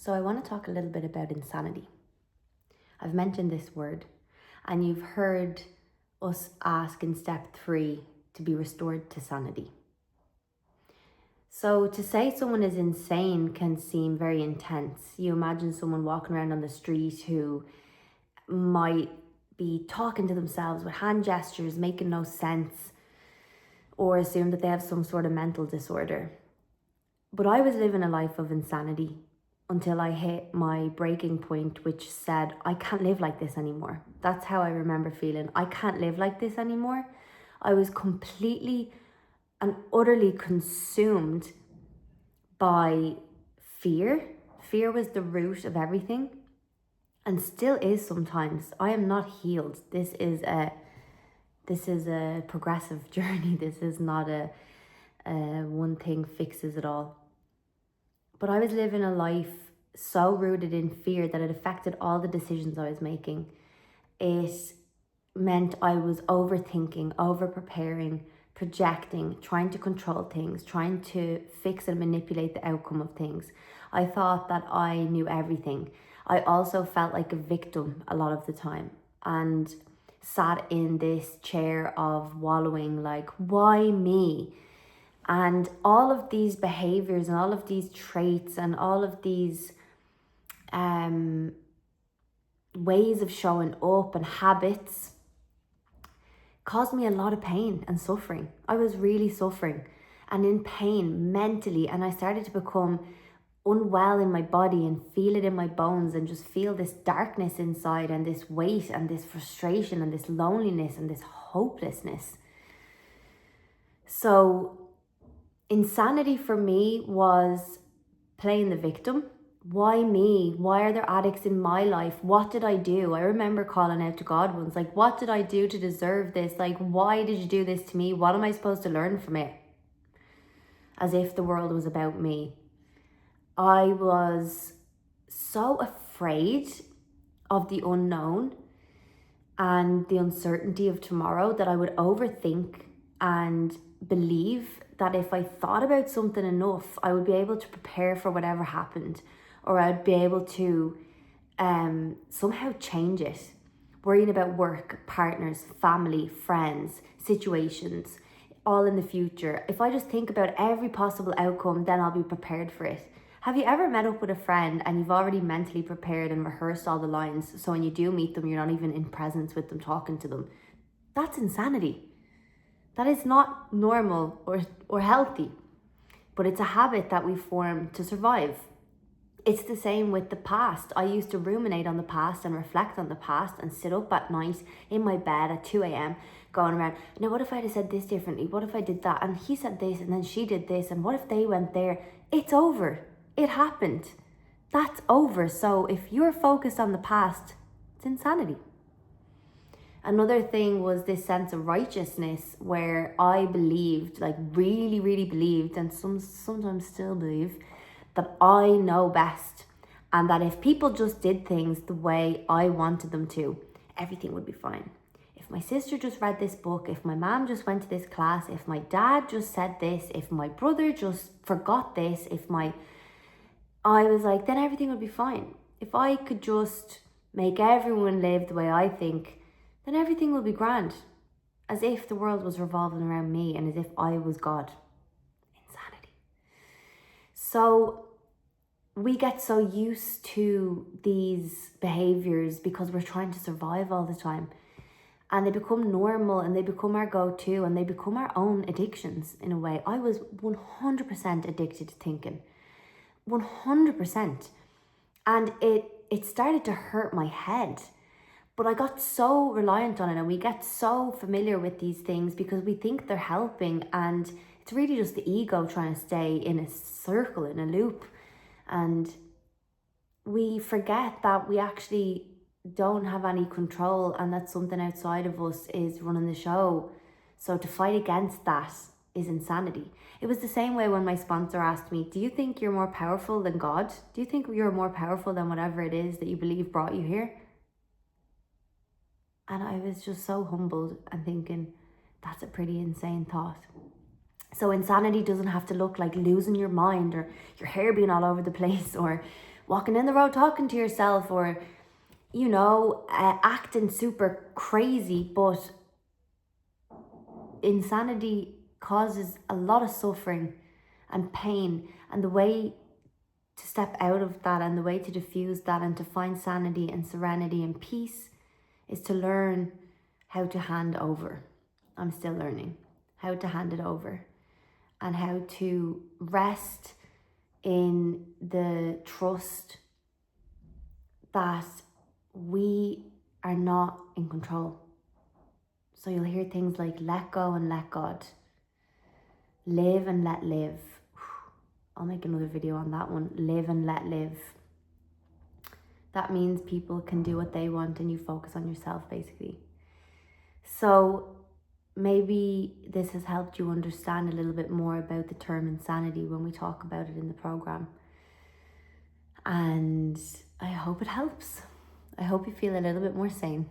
So I want to talk a little bit about insanity. I've mentioned this word, and you've heard us ask in step 3 to be restored to sanity. So to say someone is insane can seem very intense. You imagine someone walking around on the street who might be talking to themselves with hand gestures, making no sense, or assume that they have some sort of mental disorder. But I was living a life of insanity until I hit my breaking point, which said, I can't live like this anymore. That's how I remember feeling. I can't live like this anymore. I was completely and utterly consumed by fear. Fear was the root of everything, and still is sometimes. I am not healed. This is a progressive journey. This is not a one thing fixes it all. But I was living a life so rooted in fear that it affected all the decisions I was making. It meant I was overthinking, over-preparing, projecting, trying to control things, trying to fix and manipulate the outcome of things. I thought that I knew everything. I also felt like a victim a lot of the time and sat in this chair of wallowing, like, why me? And all of these behaviours and all of these traits and all of these ways of showing up and habits caused me a lot of pain and suffering. I was really suffering and in pain mentally, and I started to become unwell in my body and feel it in my bones and just feel this darkness inside and this weight and this frustration and this loneliness and this hopelessness. So insanity for me was playing the victim. Why me? Why are there addicts in my life? What did I do? I remember calling out to God once, like, what did I do to deserve this? Like, why did you do this to me? What am I supposed to learn from it? As if the world was about me. I was so afraid of the unknown and the uncertainty of tomorrow that I would overthink and believe that if I thought about something enough, I would be able to prepare for whatever happened, or I'd be able to somehow change it. Worrying about work, partners, family, friends, situations, all in the future. If I just think about every possible outcome, then I'll be prepared for it. Have you ever met up with a friend and you've already mentally prepared and rehearsed all the lines, so when you do meet them, you're not even in presence with them, talking to them? That's insanity. That is not normal or healthy, but it's a habit that we form to survive. It's the same with the past. I used to ruminate on the past and reflect on the past and sit up at night in my bed at 2 a.m. going around, now what if I had said this differently? What if I did that? And he said this and then she did this, and what if they went there? It's over. It happened. That's over. So if you're focused on the past, it's insanity. Another thing was this sense of righteousness where I believed, like really, really believed, and sometimes still believe, that I know best, and that if people just did things the way I wanted them to, everything would be fine. If my sister just read this book, if my mom just went to this class, if my dad just said this, if my brother just forgot this, I was like, then everything would be fine. If I could just make everyone live the way I think, then everything will be grand. As if the world was revolving around me and as if I was God. Insanity. So we get so used to these behaviours because we're trying to survive all the time. And they become normal and they become our go-to and they become our own addictions in a way. I was 100% addicted to thinking. 100%. And it started to hurt my head. But I got so reliant on it, and we get so familiar with these things because we think they're helping, and it's really just the ego trying to stay in a circle, in a loop. And we forget that we actually don't have any control and that something outside of us is running the show. So to fight against that is insanity. It was the same way when my sponsor asked me, do you think you're more powerful than God? Do you think you're more powerful than whatever it is that you believe brought you here? And I was just so humbled and thinking, that's a pretty insane thought. So insanity doesn't have to look like losing your mind or your hair being all over the place or walking in the road talking to yourself or, acting super crazy. But insanity causes a lot of suffering and pain, and the way to step out of that and the way to diffuse that and to find sanity and serenity and peace is to learn how to hand over. I'm still learning how to hand it over and how to rest in the trust that we are not in control. So you'll hear things like let go and let God, live and let live. I'll make another video on that one. Live and let live. That means people can do what they want and you focus on yourself, basically. So maybe this has helped you understand a little bit more about the term insanity when we talk about it in the program. And I hope it helps. I hope you feel a little bit more sane.